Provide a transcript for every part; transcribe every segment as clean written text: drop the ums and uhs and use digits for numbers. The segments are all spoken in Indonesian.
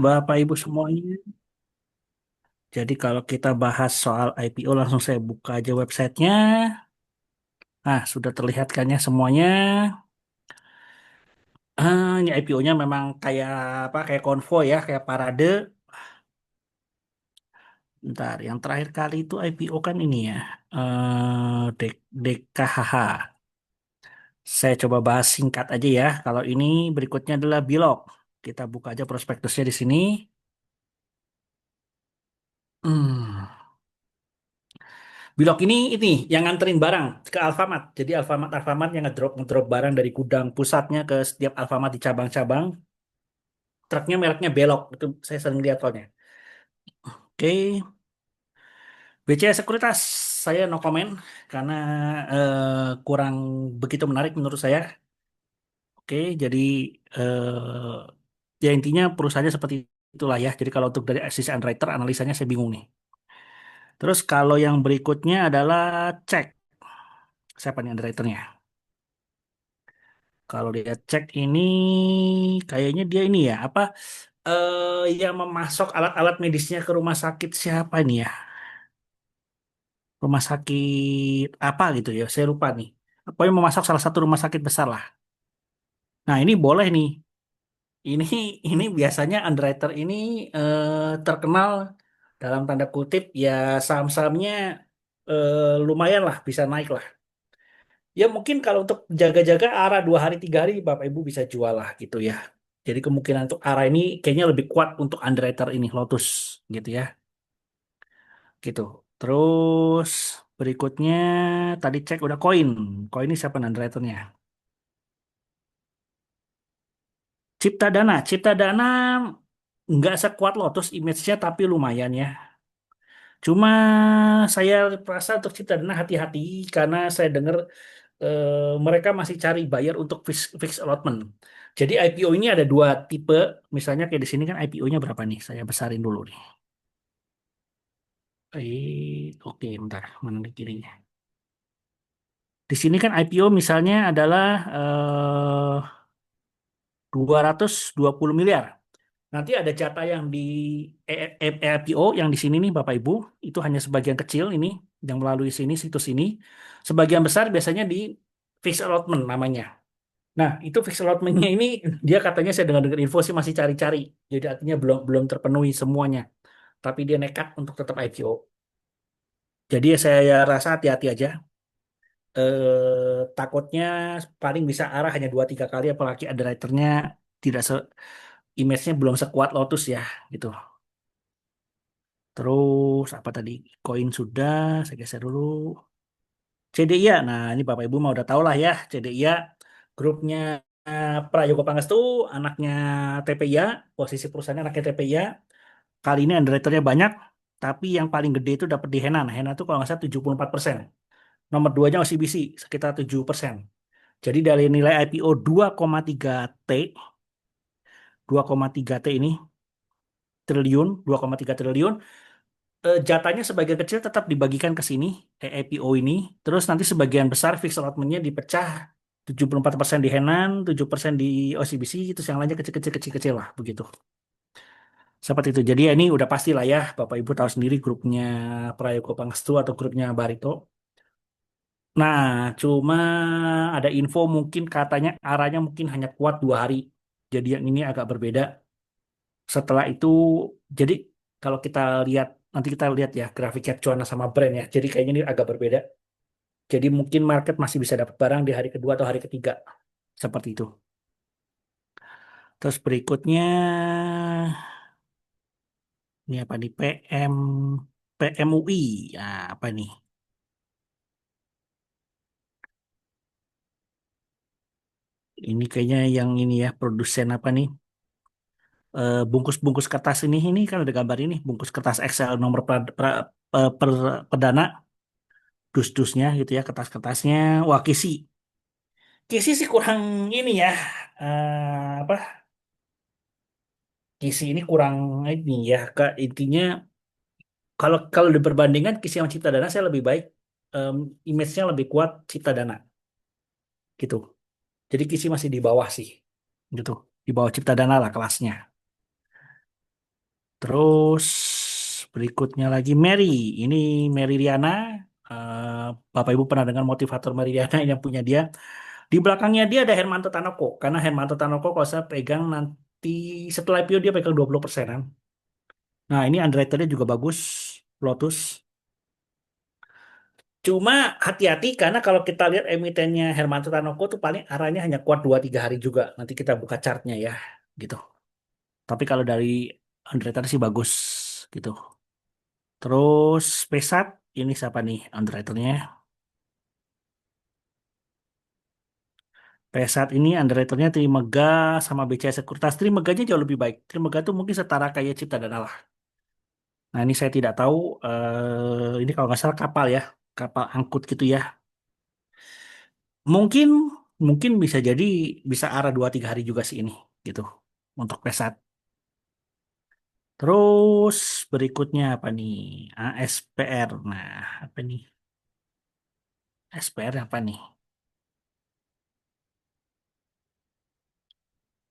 Bapak Ibu semuanya. Jadi kalau kita bahas soal IPO langsung saya buka aja websitenya. Nah, sudah terlihat kan ya semuanya. Ini IPO-nya memang kayak apa? Kayak konvoy ya, kayak parade. Bentar, yang terakhir kali itu IPO kan ini ya. DKHH. Saya coba bahas singkat aja ya. Kalau ini berikutnya adalah Bilog. Kita buka aja prospektusnya di sini. Hmm. Bilog ini yang nganterin barang ke Alfamart. Jadi Alfamart yang ngedrop barang dari gudang pusatnya ke setiap Alfamart di cabang-cabang. Truknya mereknya Belok. Itu saya sering lihat soalnya. Oke, BCA Sekuritas saya no comment karena kurang begitu menarik menurut saya. Oke, jadi ya intinya perusahaannya seperti itulah ya. Jadi kalau untuk dari sisi underwriter analisanya saya bingung nih. Terus kalau yang berikutnya adalah cek siapa nih underwriternya. Kalau dia cek ini kayaknya dia ini ya apa yang memasok alat-alat medisnya ke rumah sakit siapa ini ya? Rumah sakit apa gitu ya? Saya lupa nih. Pokoknya memasok salah satu rumah sakit besar lah. Nah, ini boleh nih. Ini ini biasanya underwriter ini terkenal dalam tanda kutip ya saham-sahamnya lumayan lah bisa naik lah. Ya mungkin kalau untuk jaga-jaga arah 2 hari 3 hari Bapak Ibu bisa jual lah gitu ya. Jadi kemungkinan untuk arah ini kayaknya lebih kuat untuk underwriter ini Lotus gitu ya. Gitu. Terus berikutnya tadi cek udah koin. Koin ini siapa underwriternya? Cipta Dana. Cipta Dana nggak sekuat Lotus image-nya tapi lumayan ya. Cuma saya rasa untuk Cipta Dana hati-hati karena saya dengar mereka masih cari buyer untuk fix allotment. Jadi IPO ini ada dua tipe. Misalnya kayak di sini kan IPO-nya berapa nih? Saya besarin dulu nih. Oke, bentar. Mana di kirinya? Di sini kan IPO misalnya adalah 220 miliar. Nanti ada jatah yang di IPO yang di sini nih Bapak Ibu, itu hanya sebagian kecil ini yang melalui sini situs ini. Sebagian besar biasanya di fixed allotment namanya. Nah, itu fixed allotment-nya ini dia katanya saya dengar-dengar info sih masih cari-cari. Jadi artinya belum belum terpenuhi semuanya. Tapi dia nekat untuk tetap IPO. Jadi saya rasa hati-hati aja. Takutnya paling bisa arah hanya 2 3 kali apalagi underwriter-nya tidak image-nya belum sekuat Lotus ya gitu. Terus apa tadi? Koin sudah, saya geser dulu. CDIA. Nah, ini Bapak Ibu mau udah tahu lah ya, CDIA grupnya Prayogo Pangestu, anaknya TPIA, posisi perusahaannya anaknya TPIA. Kali ini underwriternya banyak, tapi yang paling gede itu dapat di Henan. Henan itu kalau nggak salah 74%. Nomor duanya OCBC sekitar 7%. Jadi dari nilai IPO 2,3 T, 2,3 T ini triliun, 2,3 triliun, jatahnya sebagian kecil tetap dibagikan ke sini, IPO ini. Terus nanti sebagian besar fixed allotment-nya dipecah 74% di Henan, 7% di OCBC, terus yang lainnya kecil-kecil lah begitu. Seperti itu. Jadi ya ini udah pasti lah ya, Bapak Ibu tahu sendiri grupnya Prayogo Pangestu atau grupnya Barito. Nah, cuma ada info mungkin katanya arahnya mungkin hanya kuat 2 hari. Jadi yang ini agak berbeda. Setelah itu, jadi kalau kita lihat, nanti kita lihat ya grafiknya Cuana sama brand ya. Jadi kayaknya ini agak berbeda. Jadi mungkin market masih bisa dapat barang di hari kedua atau hari ketiga. Seperti itu. Terus berikutnya, ini apa nih? PMUI. Nah, apa nih? Ini kayaknya yang ini ya, produsen apa nih? Bungkus-bungkus kertas ini kan ada gambar ini, bungkus kertas Excel nomor perdana, dus-dusnya gitu ya, kertas-kertasnya. Wah, Kisi sih kurang ini ya, apa? Kisi ini kurang ini ya, intinya kalau kalau diperbandingkan Kisi sama Ciptadana saya lebih baik, em, image-nya lebih kuat Ciptadana gitu. Jadi Kisi masih di bawah sih, gitu, di bawah Ciptadana lah kelasnya. Terus berikutnya lagi Mary. Ini Mary Riana. Eh, Bapak Ibu pernah dengar motivator Mary Riana yang punya dia. Di belakangnya dia ada Hermanto Tanoko. Karena Hermanto Tanoko kalau saya pegang nanti setelah IPO dia pegang 20%-an. Nah ini underwriternya juga bagus. Lotus. Cuma hati-hati karena kalau kita lihat emitennya Hermanto Tanoko tuh paling arahnya hanya kuat 2-3 hari juga. Nanti kita buka chartnya ya. Gitu. Tapi kalau dari underwriter sih bagus. Gitu. Terus Pesat. Ini siapa nih underwriternya? Pesat ini underwriternya Trimega sama BCA Sekuritas. Trimeganya jauh lebih baik. Trimega tuh mungkin setara kayak Cipta dan Allah. Nah ini saya tidak tahu. Ini kalau nggak salah kapal ya. Kapal angkut gitu ya. Mungkin mungkin bisa jadi bisa arah 2-3 hari juga sih ini. Gitu. Untuk Pesat. Terus berikutnya apa nih? ASPR. Nah apa nih? SPR apa nih?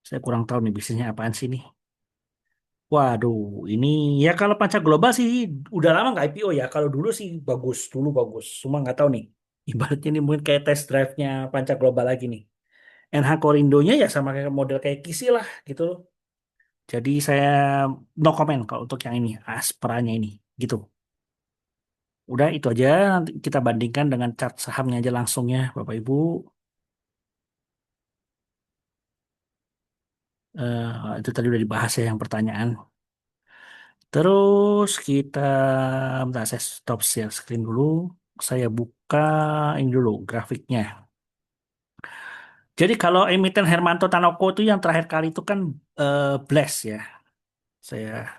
Saya kurang tahu nih bisnisnya apaan sih nih. Waduh, ini ya kalau Panca Global sih udah lama nggak IPO ya. Kalau dulu sih bagus, dulu bagus. Cuma nggak tahu nih. Ibaratnya ini mungkin kayak test drive-nya Panca Global lagi nih. NH Korindonya ya sama kayak model kayak Kisi lah gitu. Jadi saya no comment kalau untuk yang ini, Aspranya ini gitu. Udah itu aja. Nanti kita bandingkan dengan chart sahamnya aja langsung ya, Bapak Ibu. Itu tadi udah dibahas ya yang pertanyaan. Terus kita, bentar saya stop share screen dulu. Saya buka ini dulu grafiknya. Jadi kalau emiten Hermanto Tanoko itu yang terakhir kali itu kan Blast ya. Saya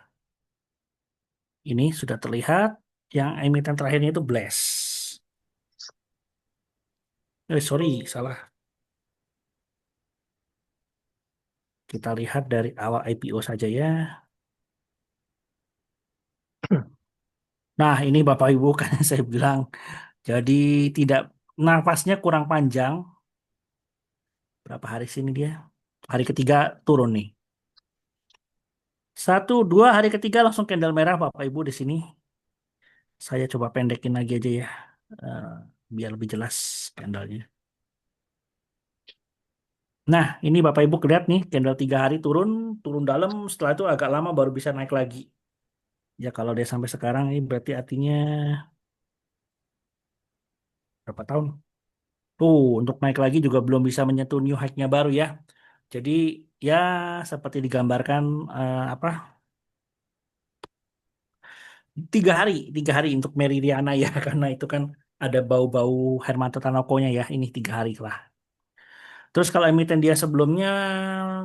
ini sudah terlihat yang emiten terakhirnya itu Blast. Sorry, salah. Kita lihat dari awal IPO saja ya. Nah, ini Bapak Ibu kan saya bilang jadi tidak nafasnya kurang panjang. Berapa hari sini dia? Hari ketiga turun nih. 1, 2 hari ketiga langsung candle merah Bapak Ibu di sini. Saya coba pendekin lagi aja ya. Eh, Biar lebih jelas candlenya. Nah, ini Bapak Ibu lihat nih, candle 3 hari turun, turun dalam, setelah itu agak lama baru bisa naik lagi. Ya kalau dia sampai sekarang ini berarti artinya berapa tahun? Tuh, untuk naik lagi juga belum bisa menyentuh new high-nya baru ya. Jadi ya seperti digambarkan apa 3 hari untuk Meridiana ya karena itu kan ada bau-bau Hermanto Tanokonya ya ini 3 hari lah. Terus kalau emiten dia sebelumnya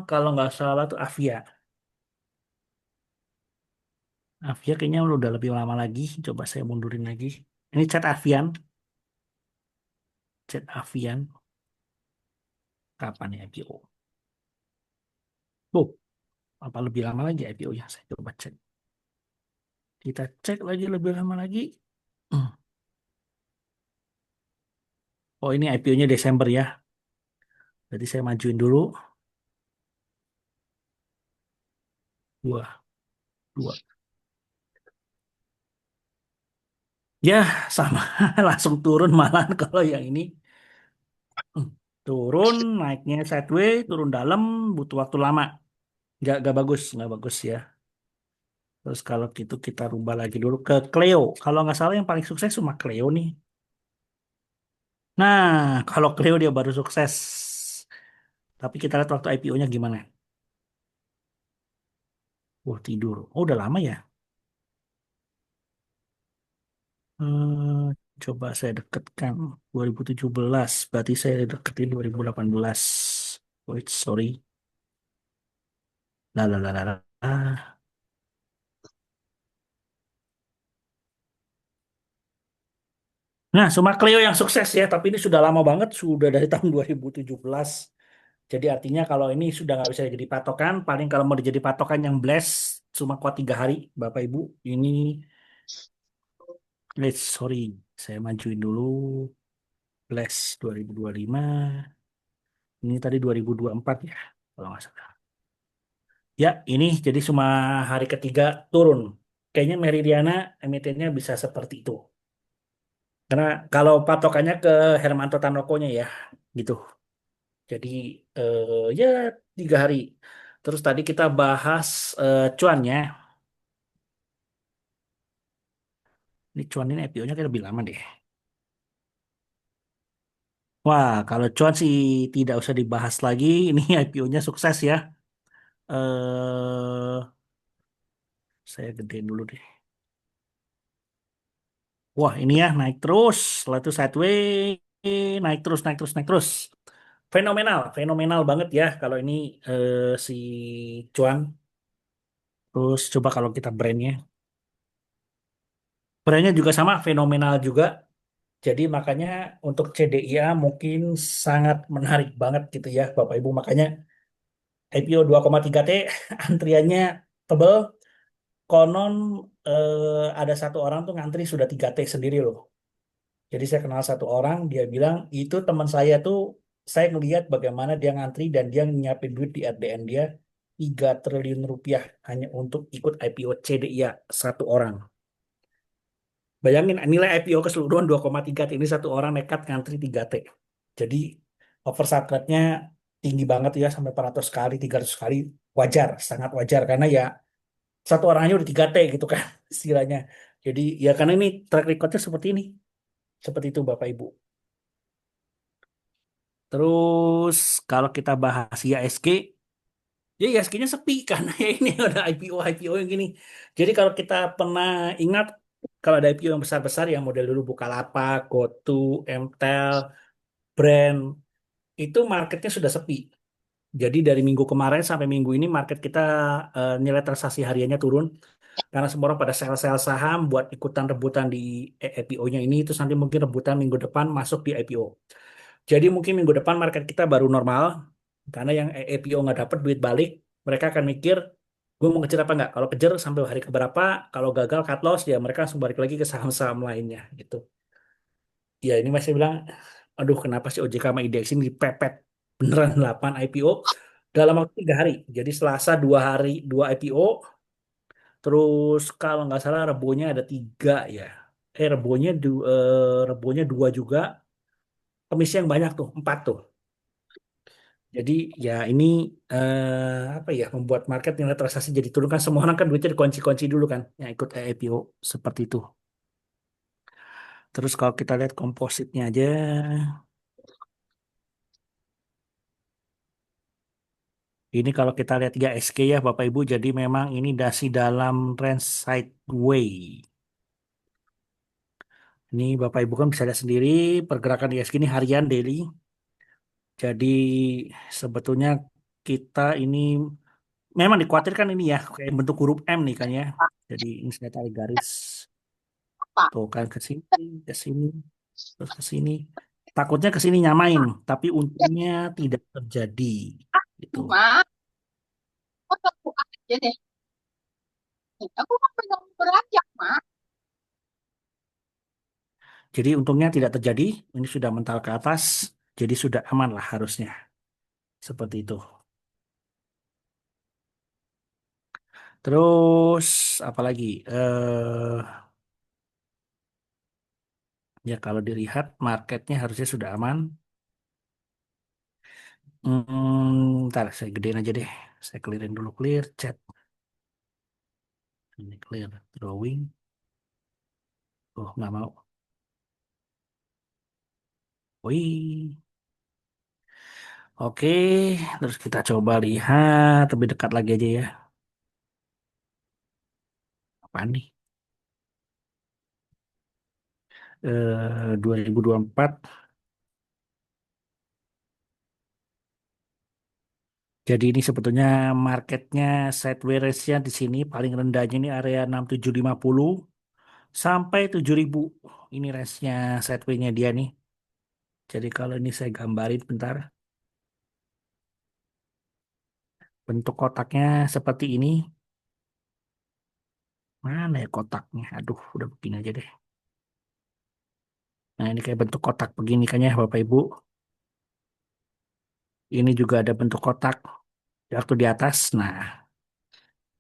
kalau nggak salah tuh Avia. Avia kayaknya udah lebih lama lagi. Coba saya mundurin lagi. Ini chat Avian, chat Avian. Kapan ya IPO? Oh, apa lebih lama lagi IPO-nya? Saya coba cek. Kita cek lagi lebih lama lagi. Hmm. Oh ini IPO-nya Desember ya. Jadi saya majuin dulu. Dua, dua. Ya sama, langsung turun malahan kalau yang ini. Hmm. Turun, naiknya sideways, turun dalam, butuh waktu lama. Nggak bagus, nggak bagus ya. Terus kalau gitu kita rubah lagi dulu ke Cleo. Kalau nggak salah yang paling sukses cuma Cleo nih. Nah, kalau Cleo dia baru sukses. Tapi kita lihat waktu IPO-nya gimana. Wah, tidur. Oh, udah lama ya. Coba saya deketkan 2017. Berarti saya deketin 2018. Wait, sorry. Lah, lah, lah, lah, lah. Nah, cuma Cleo yang sukses ya. Tapi ini sudah lama banget. Sudah dari tahun 2017. Jadi artinya kalau ini sudah nggak bisa jadi patokan, paling kalau mau jadi patokan yang blast cuma kuat 3 hari, Bapak Ibu. Ini, sorry, saya majuin dulu blast 2025. Ini tadi 2024 ya, kalau nggak salah. Ya, ini jadi cuma hari ketiga turun. Kayaknya Meridiana emitennya bisa seperti itu. Karena kalau patokannya ke Hermanto Tanokonya ya, gitu. Jadi ya 3 hari. Terus tadi kita bahas cuannya. Ini cuan ini IPO-nya kayak lebih lama deh. Wah, kalau cuan sih tidak usah dibahas lagi. Ini IPO-nya sukses ya. eh saya gedein dulu deh. Wah, ini ya naik terus. Setelah itu sideways, naik terus, naik terus, naik terus. Fenomenal, fenomenal banget ya kalau ini si cuan. Terus coba kalau kita brandnya. Brandnya juga sama, fenomenal juga. Jadi makanya untuk CDIA mungkin sangat menarik banget gitu ya Bapak Ibu. Makanya IPO 2,3T antriannya tebel. Konon ada satu orang tuh ngantri sudah 3T sendiri loh. Jadi saya kenal satu orang, dia bilang itu teman saya tuh saya ngelihat bagaimana dia ngantri dan dia nyiapin duit di RDN dia 3 triliun rupiah hanya untuk ikut IPO CDIA satu orang. Bayangin nilai IPO keseluruhan 2,3 T ini satu orang nekat ngantri 3T. Jadi oversubscribe-nya tinggi banget ya sampai 400 kali, 300 kali. Wajar, sangat wajar karena ya satu orangnya udah 3T gitu kan istilahnya. Jadi ya karena ini track record-nya seperti ini. Seperti itu Bapak Ibu. Terus kalau kita bahas IASG, ya IASG-nya sepi karena ya ini ada IPO yang gini. Jadi kalau kita pernah ingat kalau ada IPO yang besar-besar yang model dulu Bukalapak, GoTo, Mtel, Brand, itu marketnya sudah sepi. Jadi dari minggu kemarin sampai minggu ini market kita nilai transaksi hariannya turun karena semua orang pada sell-sell saham buat ikutan rebutan di IPO-nya ini, terus nanti mungkin rebutan minggu depan masuk di IPO. Jadi mungkin minggu depan market kita baru normal, karena yang IPO nggak dapat duit balik, mereka akan mikir, gue mau ngejar apa nggak? Kalau kejar sampai hari keberapa, kalau gagal cut loss, ya mereka langsung balik lagi ke saham-saham lainnya gitu. Ya ini masih bilang, aduh kenapa sih OJK sama IDX ini dipepet beneran 8 IPO dalam waktu 3 hari. Jadi Selasa 2 hari 2 IPO, terus kalau nggak salah Rebonya ada 3 ya. Rebonya 2 juga, Kamisnya yang banyak tuh 4 tuh. Jadi ya ini apa ya membuat market nilai transaksi jadi turun kan semua orang kan duitnya dikunci-kunci dulu kan yang ikut IPO seperti itu. Terus kalau kita lihat kompositnya aja, ini kalau kita lihat 3SK ya Bapak Ibu, jadi memang ini dasi dalam trend sideway. Ini Bapak Ibu kan bisa lihat sendiri pergerakan ISG ini harian daily. Jadi sebetulnya kita ini memang dikhawatirkan ini ya kayak bentuk huruf M nih kan ya. Jadi ini saya tarik garis tuh kan ke sini, terus ke sini. Takutnya ke sini nyamain, tapi untungnya tidak terjadi. Gitu. Cuma, kok aku aja deh. Aku kan pengen beranjak, Mak. Jadi untungnya tidak terjadi. Ini sudah mental ke atas, jadi sudah aman lah harusnya. Seperti itu. Terus apalagi? Ya kalau dilihat marketnya harusnya sudah aman. Ntar saya gedein aja deh. Saya clearin dulu clear chat. Ini clear drawing. Oh nggak mau. Wih. Oke, terus kita coba lihat lebih dekat lagi aja ya. Apa nih? 2024. Jadi ini sebetulnya marketnya sideways-nya di sini paling rendahnya ini area 6750 sampai 7000. Ini range-nya sideways-nya dia nih. Jadi kalau ini saya gambarin bentar. Bentuk kotaknya seperti ini. Mana ya kotaknya? Aduh, udah begini aja deh. Nah, ini kayak bentuk kotak begini kan ya, Bapak Ibu. Ini juga ada bentuk kotak waktu di atas. Nah,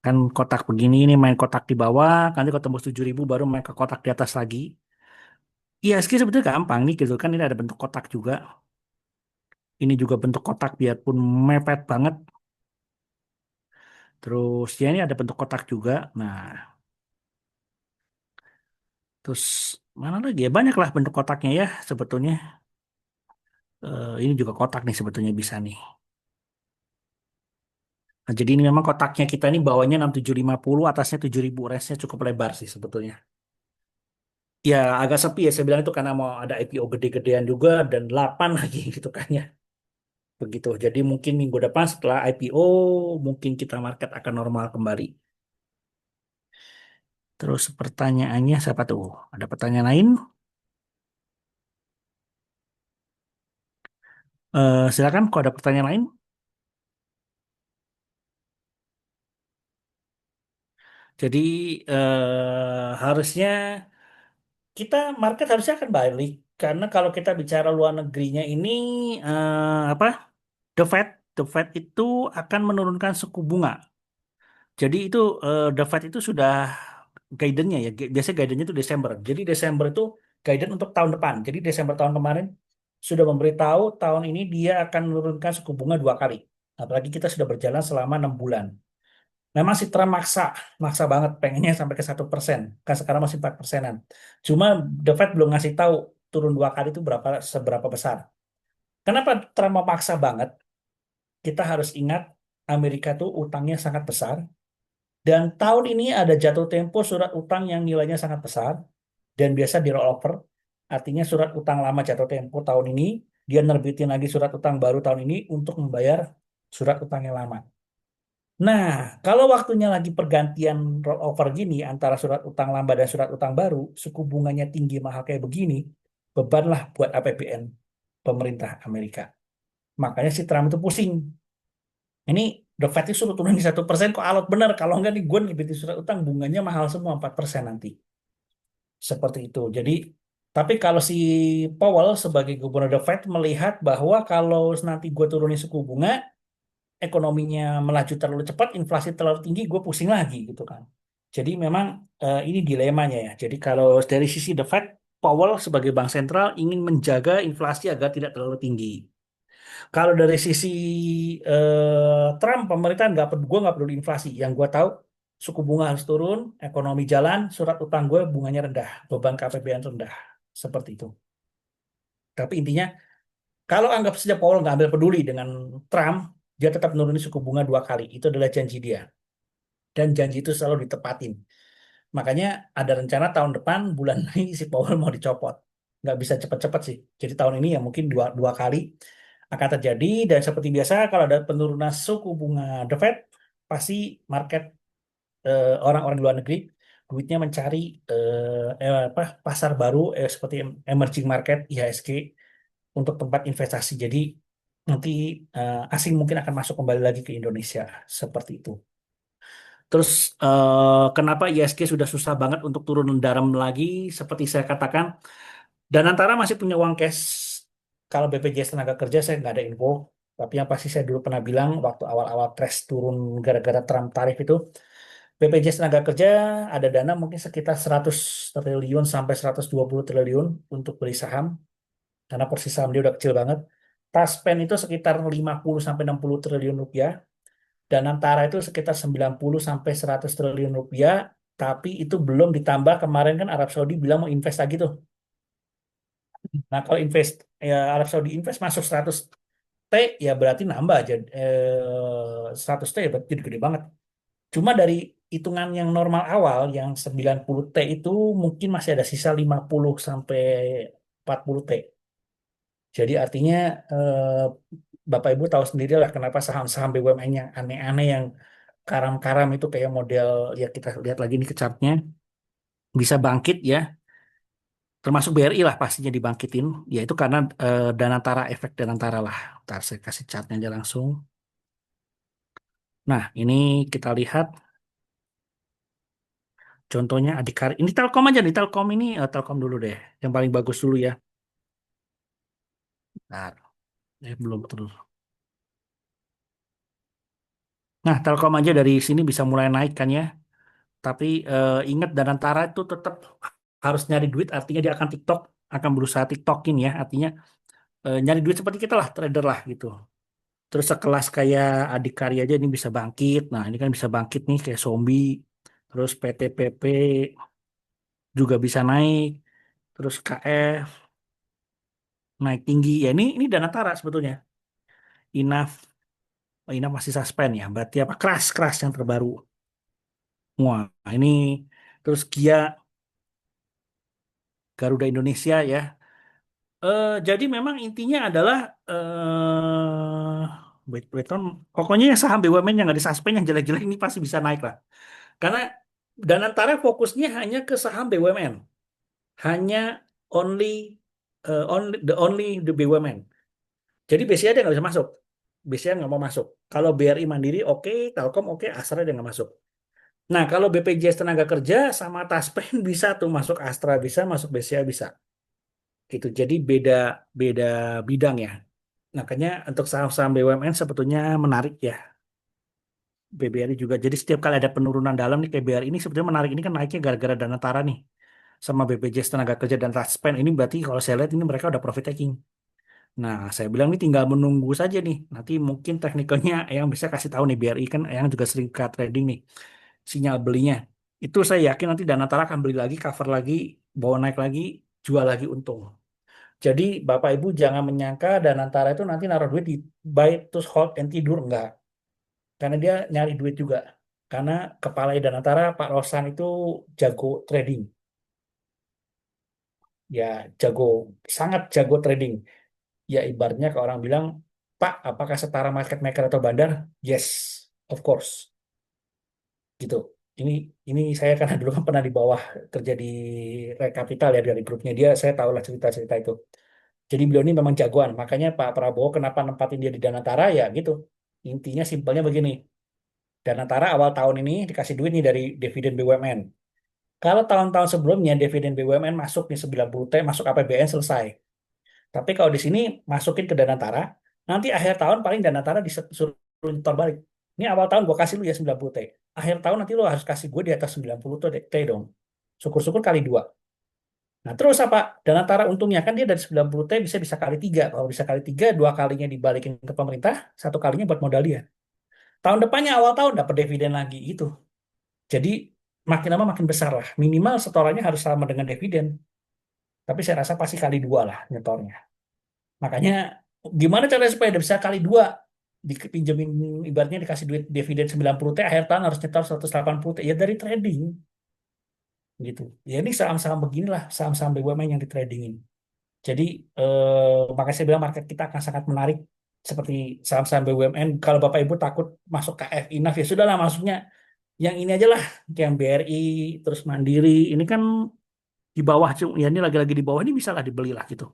Kan kotak begini ini main kotak di bawah, nanti kalau tembus 7.000 baru main ke kotak di atas lagi. ISG sebetulnya gampang nih gitu kan ini ada bentuk kotak juga. Ini juga bentuk kotak biarpun mepet banget. Terus ya ini ada bentuk kotak juga. Nah, terus mana lagi ya? Banyak lah bentuk kotaknya ya sebetulnya. Ini juga kotak nih sebetulnya bisa nih. Nah, jadi ini memang kotaknya kita ini bawahnya 6750, atasnya 7.000, range-nya cukup lebar sih sebetulnya. Ya agak sepi ya saya bilang itu karena mau ada IPO gede-gedean juga dan 8 lagi gitu kan ya. Begitu. Jadi mungkin minggu depan setelah IPO mungkin kita market akan normal kembali. Terus pertanyaannya siapa tuh? Ada pertanyaan lain? Silakan kalau ada pertanyaan lain. Jadi harusnya kita market harusnya akan balik karena kalau kita bicara luar negerinya ini apa? The Fed, the Fed itu akan menurunkan suku bunga. Jadi itu the Fed itu sudah guidance-nya ya. Biasanya guidance-nya itu Desember. Jadi Desember itu guidance untuk tahun depan. Jadi Desember tahun kemarin sudah memberitahu tahun ini dia akan menurunkan suku bunga 2 kali. Apalagi kita sudah berjalan selama 6 bulan. Memang si Trump maksa, maksa banget pengennya sampai ke 1%. Kan sekarang masih 4%-an. Cuma The Fed belum ngasih tahu turun 2 kali itu seberapa besar. Kenapa Trump memaksa banget? Kita harus ingat Amerika tuh utangnya sangat besar. Dan tahun ini ada jatuh tempo surat utang yang nilainya sangat besar dan biasa di rollover. Artinya surat utang lama jatuh tempo tahun ini, dia nerbitin lagi surat utang baru tahun ini untuk membayar surat utang yang lama. Nah, kalau waktunya lagi pergantian rollover gini antara surat utang lama dan surat utang baru, suku bunganya tinggi mahal kayak begini, bebanlah buat APBN pemerintah Amerika. Makanya si Trump itu pusing. Ini The Fed itu suruh turun di 1%, kok alot bener. Kalau enggak nih gue nerbitin surat utang bunganya mahal semua 4% nanti. Seperti itu. Jadi, tapi kalau si Powell sebagai gubernur The Fed melihat bahwa kalau nanti gue turunin suku bunga, ekonominya melaju terlalu cepat, inflasi terlalu tinggi, gue pusing lagi gitu kan. Jadi memang ini dilemanya ya. Jadi kalau dari sisi The Fed, Powell sebagai bank sentral ingin menjaga inflasi agar tidak terlalu tinggi. Kalau dari sisi Trump, pemerintah gue nggak peduli inflasi. Yang gue tahu suku bunga harus turun, ekonomi jalan, surat utang gue bunganya rendah, beban KPBN rendah, seperti itu. Tapi intinya, kalau anggap saja Powell nggak ambil peduli dengan Trump, dia tetap nurunin suku bunga 2 kali. Itu adalah janji dia, dan janji itu selalu ditepatin. Makanya ada rencana tahun depan bulan Mei si Powell mau dicopot. Nggak bisa cepat-cepat sih. Jadi tahun ini ya mungkin dua kali akan terjadi dan seperti biasa kalau ada penurunan suku bunga The Fed pasti market orang-orang di luar negeri duitnya mencari apa pasar baru seperti emerging market IHSG untuk tempat investasi. Jadi nanti asing mungkin akan masuk kembali lagi ke Indonesia seperti itu. Terus kenapa ISG sudah susah banget untuk turun dalam lagi seperti saya katakan dan antara masih punya uang cash. Kalau BPJS tenaga kerja saya nggak ada info. Tapi yang pasti saya dulu pernah bilang waktu awal-awal crash turun gara-gara Trump tarif itu, BPJS tenaga kerja ada dana mungkin sekitar 100 triliun sampai 120 triliun untuk beli saham karena porsi saham dia udah kecil banget. Taspen itu sekitar 50 sampai 60 triliun rupiah dan antara itu sekitar 90 sampai 100 triliun rupiah. Tapi itu belum ditambah kemarin kan Arab Saudi bilang mau invest lagi tuh. Nah, kalau ya Arab Saudi invest masuk 100 T ya berarti nambah aja 100 T ya berarti gede banget. Cuma dari hitungan yang normal awal yang 90 T itu mungkin masih ada sisa 50 sampai 40 T. Jadi artinya eh, Bapak Ibu tahu sendiri lah kenapa saham-saham BUMN yang aneh-aneh yang karam-karam itu kayak model ya kita lihat lagi nih ke chartnya bisa bangkit ya. Termasuk BRI lah pastinya dibangkitin, yaitu karena Danantara efek Danantara lah. Ntar saya kasih chartnya aja langsung. Nah, ini kita lihat contohnya Adhikari. Ini Telkom aja nih, Telkom ini Telkom dulu deh, yang paling bagus dulu ya. Nah, belum terus. Nah, Telkom aja dari sini bisa mulai naik kan ya. Tapi ingat Danantara itu tetap harus nyari duit, artinya dia akan TikTok, akan berusaha TikTokin ya. Artinya nyari duit seperti kita lah, trader lah gitu. Terus sekelas kayak Adikarya aja ini bisa bangkit. Nah, ini kan bisa bangkit nih kayak zombie. Terus PTPP juga bisa naik. Terus KF naik tinggi. Ya ini Danantara sebetulnya. Inaf, oh, Inaf masih suspend ya. Berarti apa? Keras yang terbaru. Wah, ini terus Kia, Garuda Indonesia ya. Jadi memang intinya adalah wait, pokoknya yang saham BUMN yang nggak disuspend yang jelek-jelek ini pasti bisa naik lah. Karena Danantara fokusnya hanya ke saham BUMN, hanya only only the BUMN. Jadi BCA dia nggak bisa masuk, BCA nggak mau masuk. Kalau BRI Mandiri oke, Telkom oke, Astra dia nggak masuk. Nah kalau BPJS Tenaga Kerja sama Taspen bisa tuh masuk, Astra bisa masuk, BCA bisa. Gitu. Jadi beda beda bidang ya. Makanya untuk saham-saham BUMN sebetulnya menarik ya. BBRI juga. Jadi setiap kali ada penurunan dalam nih kayak BRI ini sebetulnya menarik, ini kan naiknya gara-gara dana Tara nih sama BPJS Tenaga Kerja dan Taspen. Ini berarti kalau saya lihat ini mereka udah profit taking. Nah, saya bilang ini tinggal menunggu saja nih. Nanti mungkin teknikalnya yang bisa kasih tahu nih, BRI kan yang juga sering cut trading nih sinyal belinya. Itu saya yakin nanti dana Tara akan beli lagi, cover lagi, bawa naik lagi, jual lagi untung. Jadi Bapak Ibu jangan menyangka Danantara itu nanti naruh duit di buy terus hold and tidur, enggak. Karena dia nyari duit juga. Karena kepala Danantara Pak Rosan itu jago trading. Ya jago, sangat jago trading. Ya ibaratnya kalau orang bilang, Pak, apakah setara market maker atau bandar? Yes, of course. Gitu. Ini ini saya karena dulu kan pernah di bawah kerja di Rekapital ya dari grupnya dia, saya tahu lah cerita-cerita itu. Jadi beliau ini memang jagoan. Makanya Pak Prabowo kenapa nempatin dia di Danantara ya gitu. Intinya simpelnya begini. Danantara awal tahun ini dikasih duit nih dari dividen BUMN. Kalau tahun-tahun sebelumnya dividen BUMN masuk nih 90 T, masuk APBN selesai. Tapi kalau di sini masukin ke Danantara, nanti akhir tahun paling Danantara disuruh nyetor balik. Ini awal tahun gue kasih lu ya 90 T. Akhir tahun nanti lu harus kasih gue di atas 90 T dong. Syukur-syukur kali dua. Nah, terus apa? Dan antara untungnya kan dia dari 90 T bisa bisa kali tiga. Kalau bisa kali tiga, dua kalinya dibalikin ke pemerintah, satu kalinya buat modal dia. Tahun depannya awal tahun dapat dividen lagi gitu. Jadi makin lama makin besar lah. Minimal setorannya harus sama dengan dividen. Tapi saya rasa pasti kali dua lah nyetornya. Makanya gimana caranya supaya dia bisa kali dua? Dipinjemin ibaratnya dikasih duit dividen 90 T, akhir tahun harus nyetor 180 T. Ya dari trading gitu. Ya ini saham-saham beginilah, saham-saham BUMN yang ditradingin. Jadi makanya saya bilang market kita akan sangat menarik seperti saham-saham BUMN. Kalau Bapak Ibu takut masuk KF Inaf ya sudahlah, masuknya yang ini aja lah, kayak yang BRI terus Mandiri. Ini kan di bawah, ya ini lagi-lagi di bawah ini bisa lah dibeli lah gitu.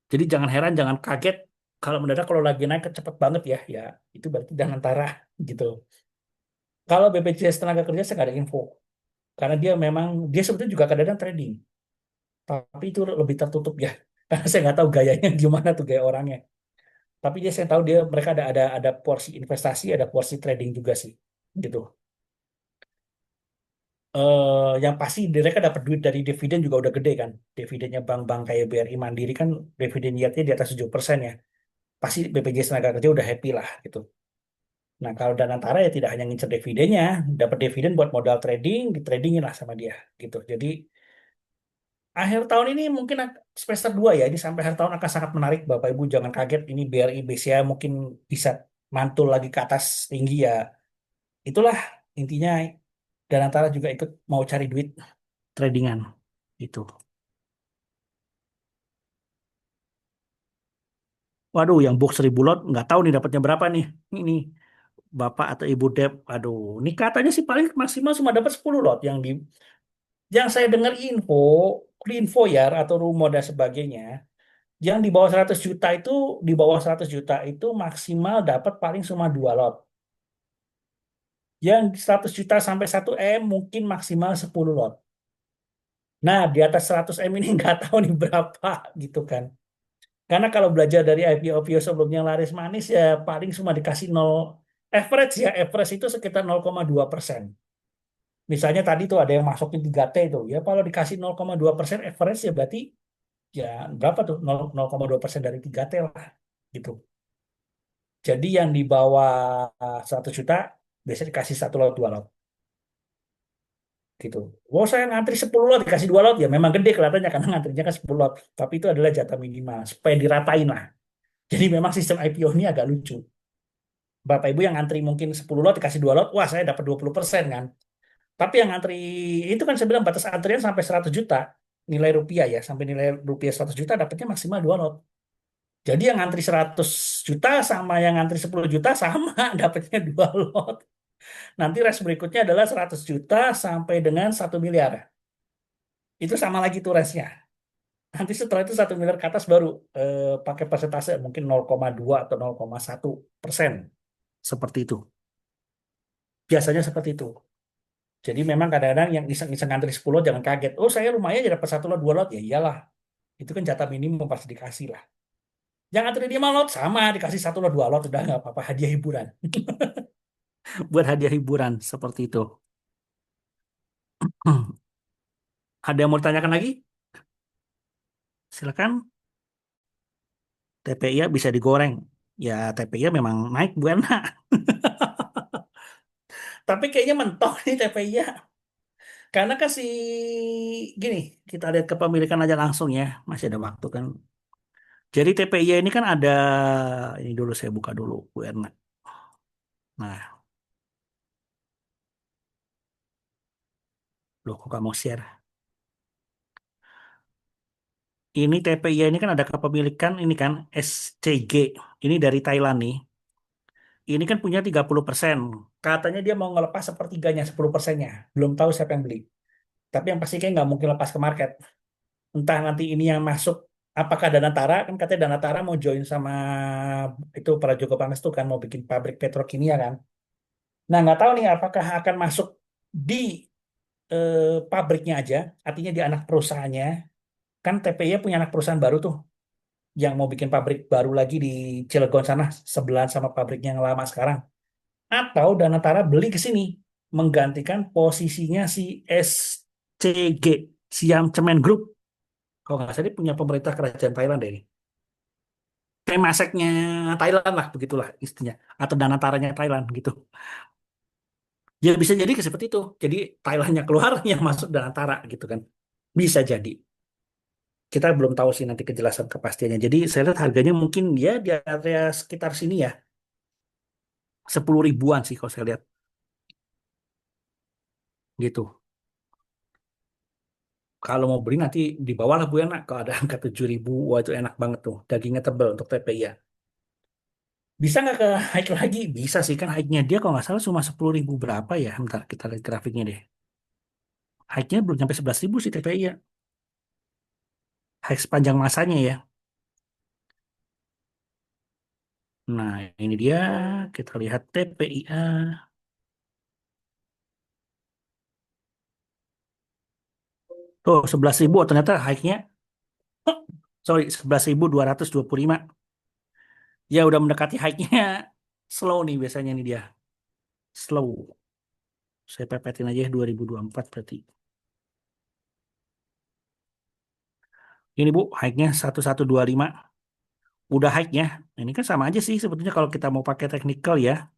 Jadi jangan heran, jangan kaget kalau mendadak kalau lagi naik cepet banget ya, ya itu berarti dan antara gitu. Kalau BPJS Tenaga Kerja saya nggak ada info karena dia memang dia sebetulnya juga kadang-kadang trading, tapi itu lebih tertutup ya. Karena saya nggak tahu gayanya gimana tuh gaya orangnya. Tapi dia saya tahu dia mereka ada porsi investasi, ada porsi trading juga sih, gitu. Yang pasti mereka dapat duit dari dividen juga udah gede kan. Dividennya bank-bank kayak BRI Mandiri kan dividen yieldnya di atas 7% ya. Pasti BPJS Tenaga Kerja udah happy lah gitu. Nah kalau Danantara ya tidak hanya ngincer dividennya, dapat dividen buat modal trading, ditradingin lah sama dia gitu. Jadi akhir tahun ini mungkin semester 2 ya, ini sampai akhir tahun akan sangat menarik. Bapak Ibu jangan kaget ini BRI BCA mungkin bisa mantul lagi ke atas tinggi ya. Itulah intinya dan antara juga ikut mau cari duit tradingan itu. Waduh, yang box 1.000 lot nggak tahu nih dapatnya berapa nih. Ini Bapak atau Ibu Dep, aduh, ini katanya sih paling maksimal cuma dapat 10 lot yang saya dengar info ya atau rumor dan sebagainya. Yang di bawah 100 juta itu di bawah 100 juta itu maksimal dapat paling cuma 2 lot. Yang 100 juta sampai 1 M mungkin maksimal 10 lot. Nah, di atas 100 M ini nggak tahu nih berapa gitu kan. Karena kalau belajar dari IPO-IPO sebelumnya laris manis ya paling cuma dikasih 0. Average ya, average itu sekitar 0,2%. Misalnya tadi tuh ada yang masukin 3T itu, ya kalau dikasih 0,2% average ya berarti ya berapa tuh 0,2% dari 3T lah gitu. Jadi yang di bawah 100 juta biasanya dikasih satu lot dua lot gitu. Oh saya ngantri 10 lot dikasih 2 lot ya memang gede kelihatannya karena ngantrinya kan 10 lot. Tapi itu adalah jatah minimal supaya diratain lah. Jadi memang sistem IPO ini agak lucu. Bapak Ibu yang ngantri mungkin 10 lot dikasih 2 lot, wah saya dapat 20% kan. Tapi yang ngantri itu kan saya bilang batas antrian sampai 100 juta nilai rupiah ya, sampai nilai rupiah 100 juta dapatnya maksimal 2 lot. Jadi yang ngantri 100 juta sama yang ngantri 10 juta sama dapatnya 2 lot. Nanti res berikutnya adalah 100 juta sampai dengan 1 miliar. Itu sama lagi tuh resnya. Nanti setelah itu 1 miliar ke atas baru pakai persentase mungkin 0,2 atau 0,1%. Seperti itu. Biasanya seperti itu. Jadi memang kadang-kadang yang iseng-iseng ngantri 10 jangan kaget. Oh saya lumayan aja dapat 1 lot 2 lot. Ya iyalah. Itu kan jatah minimum pasti dikasih lah. Yang ngantri 5 lot sama dikasih 1 lot 2 lot. Udah nggak apa-apa hadiah hiburan. Buat hadiah hiburan seperti itu. Ada yang mau ditanyakan lagi? Silakan. TPI bisa digoreng. Ya TPI memang naik Bu Erna. Tapi kayaknya mentok nih TPI. Karena kasih gini, kita lihat kepemilikan aja langsung ya. Masih ada waktu kan. Jadi TPI ini kan ada, ini dulu saya buka dulu Bu Erna. Nah, loh kok kamu share? Ini TPI ini kan ada kepemilikan ini kan SCG. Ini dari Thailand nih. Ini kan punya 30%. Katanya dia mau ngelepas sepertiganya, 10%-nya. Belum tahu siapa yang beli. Tapi yang pasti kayak nggak mungkin lepas ke market. Entah nanti ini yang masuk, apakah Danatara, kan katanya Danatara mau join sama itu Prajogo Panas tuh kan, mau bikin pabrik petrokimia kan. Nah, nggak tahu nih apakah akan masuk di eh, pabriknya aja, artinya di anak perusahaannya. Kan TPI punya anak perusahaan baru tuh, yang mau bikin pabrik baru lagi di Cilegon sana, sebelahan sama pabriknya yang lama sekarang. Atau Danatara beli ke sini, menggantikan posisinya si SCG, Siam Cement Group. Kalau nggak salah dia punya pemerintah kerajaan Thailand deh ini. Temaseknya Thailand lah, begitulah istinya. Atau Danataranya Thailand gitu. Ya bisa jadi seperti itu. Jadi Thailandnya keluar, yang masuk Danatara gitu kan. Bisa jadi. Kita belum tahu sih nanti kejelasan kepastiannya. Jadi saya lihat harganya mungkin ya di area sekitar sini ya. 10 ribuan sih kalau saya lihat. Gitu. Kalau mau beli nanti di bawah lah Bu Yana. Kalau ada angka 7 ribu, wah itu enak banget tuh. Dagingnya tebal untuk TPI ya. Bisa nggak ke hike lagi? Bisa sih kan hike-nya dia kalau nggak salah cuma 10 ribu berapa ya. Bentar kita lihat grafiknya deh. Hike-nya belum sampai 11 ribu sih TPI ya. Hike sepanjang masanya ya. Nah ini dia. Kita lihat TPIA. Tuh 11 ribu, oh, ternyata hike-nya. Sorry 11.225. Ya udah mendekati hike-nya. Slow nih biasanya nih dia. Slow. Saya pepetin aja 2024 berarti. Ini Bu, hike-nya 1125. Udah hike-nya. Nah, ini kan sama aja sih sebetulnya kalau kita mau pakai technical ya.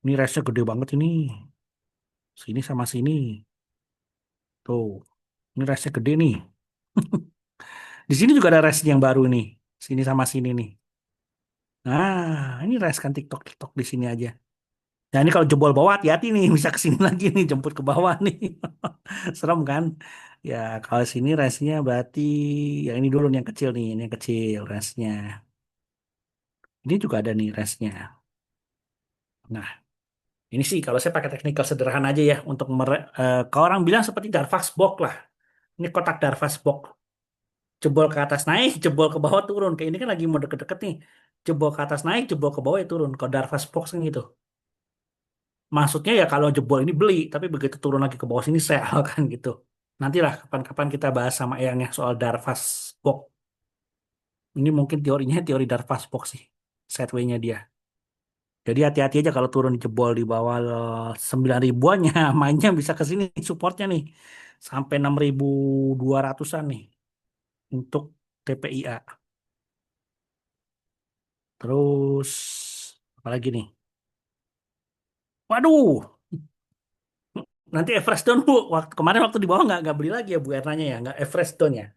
Ini range-nya gede banget ini. Sini sama sini. Tuh. Ini range-nya gede nih. Di sini juga ada range yang baru nih. Sini sama sini nih. Nah, ini range kan TikTok di sini aja. Nah, ini kalau jebol bawah hati-hati nih. Bisa ke sini lagi nih. Jemput ke bawah nih. Serem kan? Ya, kalau sini range-nya berarti ya ini dulu nih yang kecil nih. Ini yang kecil range-nya. Ini juga ada nih range-nya. Nah, ini sih kalau saya pakai teknikal sederhana aja ya untuk kalau orang bilang seperti Darvax box lah. Ini kotak Darvax box. Jebol ke atas naik, jebol ke bawah turun. Kayak ini kan lagi mau deket-deket nih. Jebol ke atas naik, jebol ke bawah ya turun. Kalau Darvax box kan gitu. Maksudnya ya kalau jebol ini beli, tapi begitu turun lagi ke bawah sini sell kan gitu. Nantilah kapan-kapan kita bahas sama Eyangnya soal Darvax box. Ini mungkin teorinya teori Darvax box sih. Sideway-nya dia. Jadi hati-hati aja kalau turun jebol di bawah 9 ribuannya, mainnya bisa ke sini supportnya nih. Sampai 6.200-an nih untuk TPIA. Terus apalagi nih? Waduh, nanti Everest Down Bu. Kemarin waktu di bawah nggak beli lagi ya Bu Ernanya ya, nggak Everest Down ya.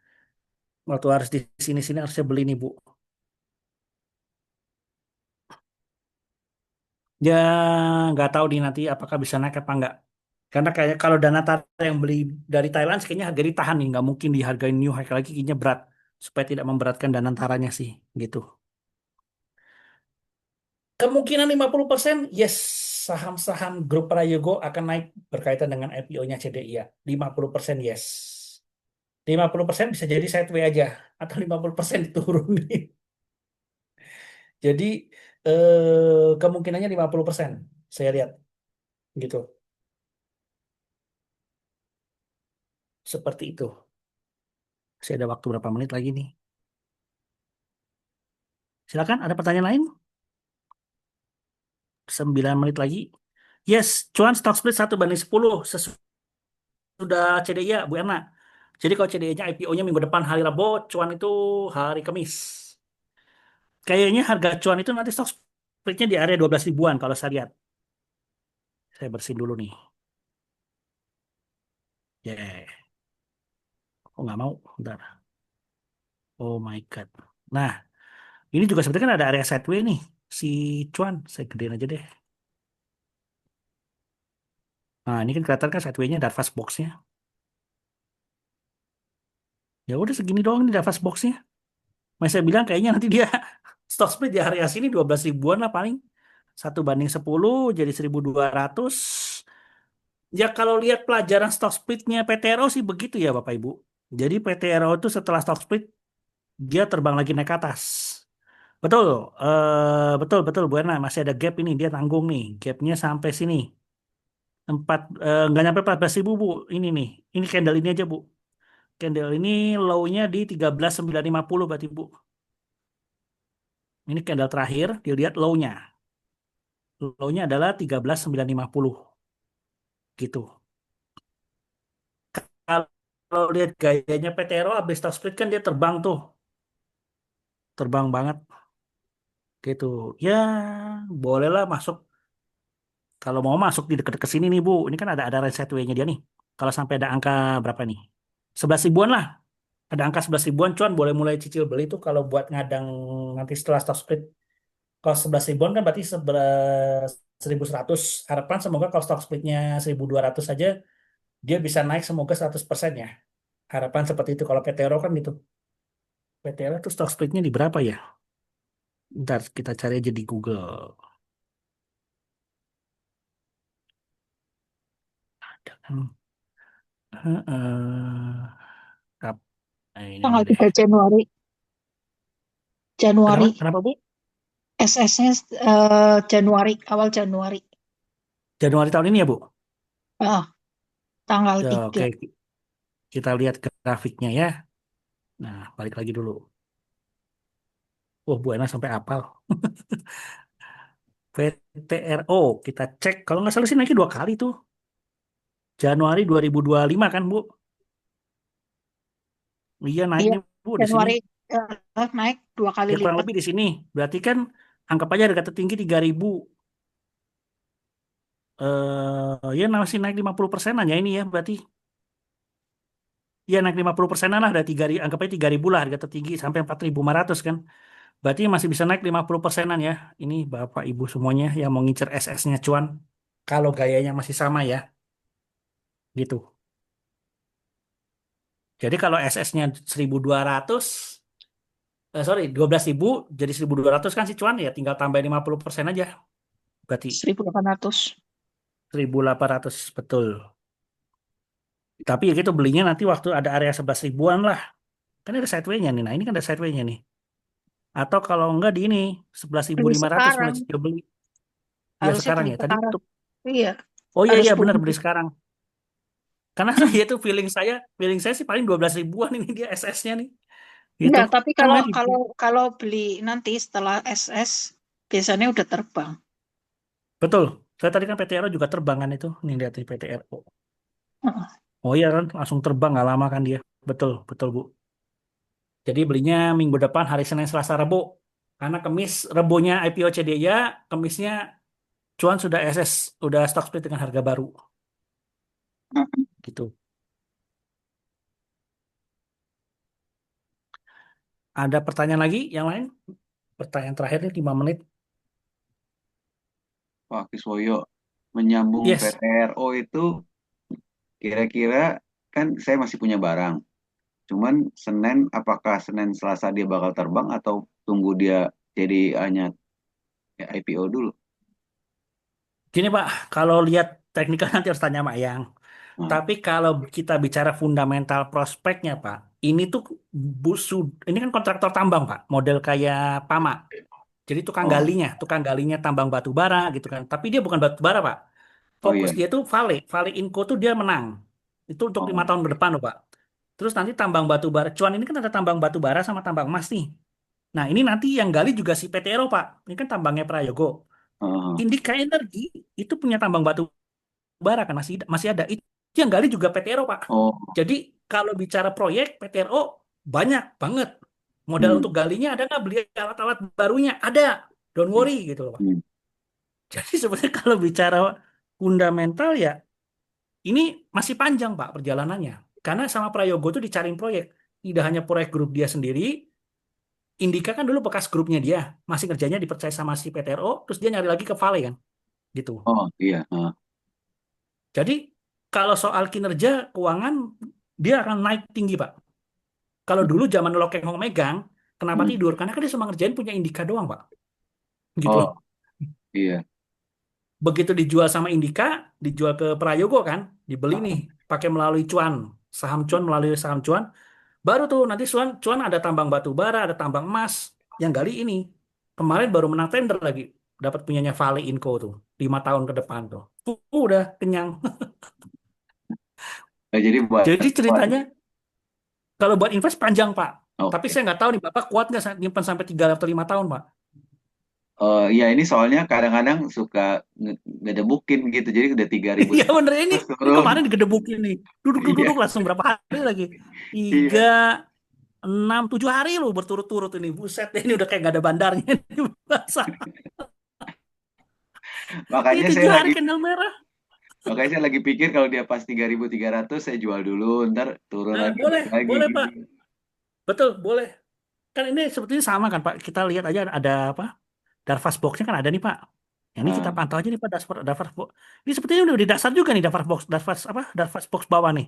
Waktu harus di sini-sini harusnya beli nih Bu. Ya nggak tahu nih nanti apakah bisa naik apa nggak. Karena kayak kalau Danatara yang beli dari Thailand, kayaknya harga ditahan nih, nggak mungkin dihargain new high lagi, kayaknya berat. Supaya tidak memberatkan Danantaranya sih, gitu. Kemungkinan 50%, yes, saham-saham grup Prayogo akan naik berkaitan dengan IPO-nya CDI ya. 50% yes. 50% bisa jadi sideways aja, atau 50% diturunin. Jadi kemungkinannya 50%, saya lihat gitu. Seperti itu. Saya ada waktu berapa menit lagi nih? Silakan, ada pertanyaan lain? 9 menit lagi. Yes, cuan stock split 1/10 sesudah CDI ya, Bu Erna. Jadi kalau CDI-nya IPO-nya minggu depan hari Rabu, cuan itu hari Kamis. Kayaknya harga cuan itu nanti stock splitnya di area 12 ribuan kalau saya lihat. Saya bersihin dulu nih. Ya, oh nggak mau. Bentar. Oh my God. Nah, ini juga sebenarnya kan ada area sideways nih. Si cuan, saya gedein aja deh. Nah, ini kan kelihatan kan sideways-nya Darvas box-nya. Ya udah segini doang nih Darvas box-nya. Mas saya bilang kayaknya nanti dia stock split di area sini 12 ribuan lah paling. 1/10 jadi 1.200. Ya kalau lihat pelajaran stock splitnya PTRO sih begitu ya Bapak Ibu. Jadi PTRO itu setelah stock split dia terbang lagi naik ke atas. Betul, betul betul Bu Erna masih ada gap ini dia tanggung nih. Gapnya sampai sini. Nggak nyampe 14 ribu Bu. Ini nih. Ini candle ini aja Bu. Candle ini low-nya di 13.950 berarti Bu. Ini candle terakhir, dilihat low-nya. Low-nya adalah 13.950 gitu. Kalau lihat gayanya PTRO habis stock split kan dia terbang tuh, terbang banget gitu. Ya, bolehlah masuk kalau mau masuk di dekat-dekat sini nih Bu. Ini kan ada range sideway-nya dia nih. Kalau sampai ada angka berapa nih? 11 ribuan lah. Ada angka 11 ribuan cuan boleh mulai cicil beli tuh kalau buat ngadang nanti setelah stock split. Kalau 11 ribuan kan berarti 1.100. Harapan semoga kalau stock splitnya 1.200 saja dia bisa naik semoga 100% ya. Harapan seperti itu kalau PTRO kan gitu. PTRO tuh stock splitnya di berapa ya? Ntar kita cari aja di Google. Ada kan? Heeh. Kap- ini aja Tanggal deh. 3 Januari. Kenapa? Januari. Kenapa Bu? SS-nya Januari, awal Januari. Januari tahun ini ya Bu? Ah, tanggal Ya, 3. oke, kita lihat grafiknya ya. Nah, balik lagi dulu. Wah, Bu Ena sampai apal. PTRO, kita cek. Kalau nggak salah sih naiknya 2 kali tuh. Januari 2025 kan Bu? Iya Iya, naiknya Bu di sini. Januari naik 2 kali Ya kurang lipat. lebih di sini. Berarti kan anggap aja harga tertinggi 3.000. Ya masih naik 50 persenan ya ini ya berarti. Ya naik 50 persenan lah dari 3, anggap aja 3.000 lah harga tertinggi sampai 4.500 kan. Berarti masih bisa naik 50 persenan ya. Ini Bapak Ibu semuanya yang mau ngincer SS-nya cuan. Kalau gayanya masih sama ya, gitu. Jadi kalau SS-nya 1.200, sorry 12.000 jadi 1.200 kan si cuan ya tinggal tambah 50% aja. Berarti 1.800. 1.800 betul. Tapi ya gitu belinya nanti waktu ada area 11 ribuan lah. Kan ada sideway-nya nih. Nah ini kan ada sideway-nya nih. Atau kalau enggak di ini Beli 11.500 mulai sekarang. cicil beli. Ya Harusnya sekarang beli ya. Tadi sekarang. tutup. Iya, Oh iya harus iya benar beli. beli sekarang. Karena saya tuh feeling saya sih paling 12 ribuan ini dia SS-nya nih. Gitu. Enggak, tapi Kan kalau main di kalau kalau beli nanti setelah SS biasanya udah terbang. Betul. Saya tadi kan PTRO juga terbangan itu. Nih lihat di PTRO. Oh iya kan, langsung terbang nggak lama kan dia. Betul, betul Bu. Jadi belinya minggu depan hari Senin, Selasa, Rabu. Karena Kamis, Rebunya IPO CDIA, Kamisnya cuan sudah SS, udah stock split dengan harga baru. Gitu. Ada pertanyaan lagi yang lain? Pertanyaan terakhir nih 5 menit. Pak Kiswoyo, menyambung Yes. PTRO itu kira-kira kan saya masih punya barang. Cuman Senin, apakah Senin Selasa dia bakal terbang atau tunggu dia jadi hanya IPO dulu? Gini Pak, kalau lihat teknikal nanti harus tanya Mak Yang. Nah, Tapi kalau kita bicara fundamental prospeknya Pak, ini tuh ini kan kontraktor tambang Pak, model kayak Pama. Jadi oh, tukang galinya tambang batu bara gitu kan. Tapi dia bukan batu bara Pak. oh Fokus iya, dia tuh Vale. Vale Inco tuh dia menang. Itu untuk 5 tahun ke oh, depan loh Pak. Terus nanti tambang batu bara. Cuan ini kan ada tambang batu bara sama tambang emas nih. Nah ini nanti yang gali juga si PT Ero Pak. Ini kan tambangnya Prayogo. oh, Indika Energi itu punya tambang batu bara kan masih ada. Itu yang gali juga PT Ero Pak. oh, Jadi kalau bicara proyek PT Ero banyak banget. Modal hmm, untuk galinya ada nggak beli alat-alat barunya? Ada. Don't hmm, worry gitu loh Pak. hmm, Jadi sebenarnya kalau bicara fundamental ya ini masih panjang Pak perjalanannya. Karena sama Prayogo tuh dicariin proyek. Tidak hanya proyek grup dia sendiri, Indika kan dulu bekas grupnya dia, masih kerjanya dipercaya sama si PTRO, terus dia nyari lagi ke Vale kan, gitu. oh iya, Jadi kalau soal kinerja keuangan dia akan naik tinggi Pak. Kalau dulu zaman Lokeng Hong megang, kenapa hmm, tidur? Karena kan dia cuma ngerjain punya Indika doang Pak, gitu. oh iya, Begitu dijual sama Indika, dijual ke Prayogo kan, dibeli nih pakai melalui cuan, saham cuan melalui saham cuan. Baru tuh nanti cuan, cuan ada tambang batu bara, ada tambang emas. Yang gali ini. Kemarin baru menang tender lagi. Dapat punyanya Vale Inco tuh. 5 tahun ke depan tuh. Udah kenyang. jadi buat, Jadi buat ceritanya kalau buat invest panjang Pak. Tapi oke. saya nggak tahu nih Bapak kuat nggak nyimpan sampai 3 atau 5 tahun Pak. Ya ini soalnya kadang-kadang suka ngedebukin gitu, jadi udah 3.000 Iya bener terus ini turun. kemarin digedebukin nih. Duduk-duduk Iya, langsung berapa hari lagi. iya. 3, 6, 7 hari loh berturut-turut ini. Buset ini udah kayak nggak ada bandarnya. Ini basah. Ini Makanya saya 7 hari lagi candle merah. Makanya saya lagi pikir kalau dia pas 3.300 saya jual dulu, ntar turun Nah, lagi boleh, naik lagi boleh gitu. Pak. Betul, boleh. Kan ini sebetulnya sama kan Pak. Kita lihat aja ada apa? Darvas boxnya kan ada nih Pak. Yang ini kita Nah, pantau aja nih Pak Darvas box. Ini sepertinya udah di dasar juga nih Darvas box. Darvas apa? Darvas box bawah nih.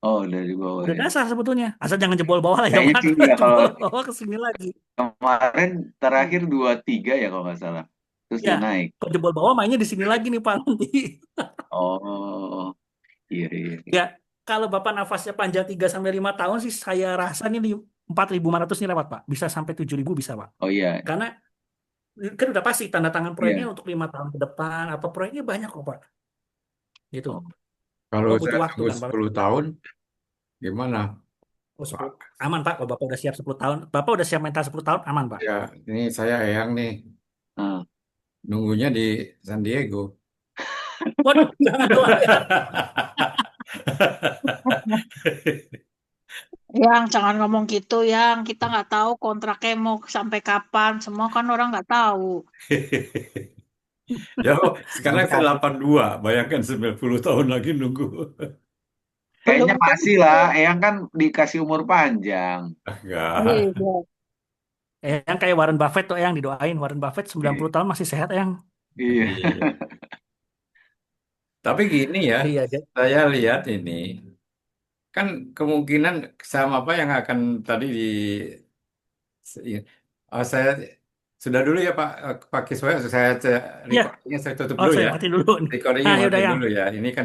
oh dari bawah Udah ya. dasar sebetulnya. Asal jangan jebol bawah lah ya Kayaknya Pak. sih Kalau ya kalau jebol bawah ke sini lagi. kemarin Hmm. terakhir 23 ya kalau nggak salah. Terus Ya, dia naik. kalau jebol bawah mainnya di sini lagi nih Pak nanti. Oh, iya iya, iya. Ya, kalau Bapak nafasnya panjang 3 sampai 5 tahun sih saya rasa nih di 4.500 nih lewat Pak. Bisa sampai 7.000 bisa Pak. Oh iya, Karena kan udah pasti tanda tangan proyeknya iya. untuk 5 tahun ke depan. Apa proyeknya banyak kok Pak. Gitu. Oh, Kalau Oh saya butuh waktu tunggu kan Pak. 10 tahun, gimana, Oh, 10. Pak? Aman Pak. Kalau Bapak udah siap 10 tahun. Bapak udah siap mental 10 tahun aman Pak. Ya, ini saya Eyang nih, nah. nunggunya di San Diego. Waduh, jangan doa ya. Yang jangan ngomong gitu, yang kita nggak tahu kontraknya mau sampai kapan. Semua kan orang nggak tahu. Ya, sekarang saya Enggak. 82, bayangkan 90 tahun lagi nunggu. Kayaknya Belum pasti lah, tentu. Eyang kan dikasih umur panjang. Enggak. Iya. Yang kayak Warren Buffett tuh yang didoain. Warren Buffett Iya. 90 tahun masih sehat yang. Iya. Iya. Tapi gini ya, Iya, saya lihat ini, kan kemungkinan sama apa yang akan tadi di... Iya. Saya sudah dulu ya Pak, Pak Kiswoyo, saya iya. recordingnya saya tutup Oh, dulu saya ya. mati dulu nih. Recordingnya Ah, ya mati udah yang. dulu ya. Ini kan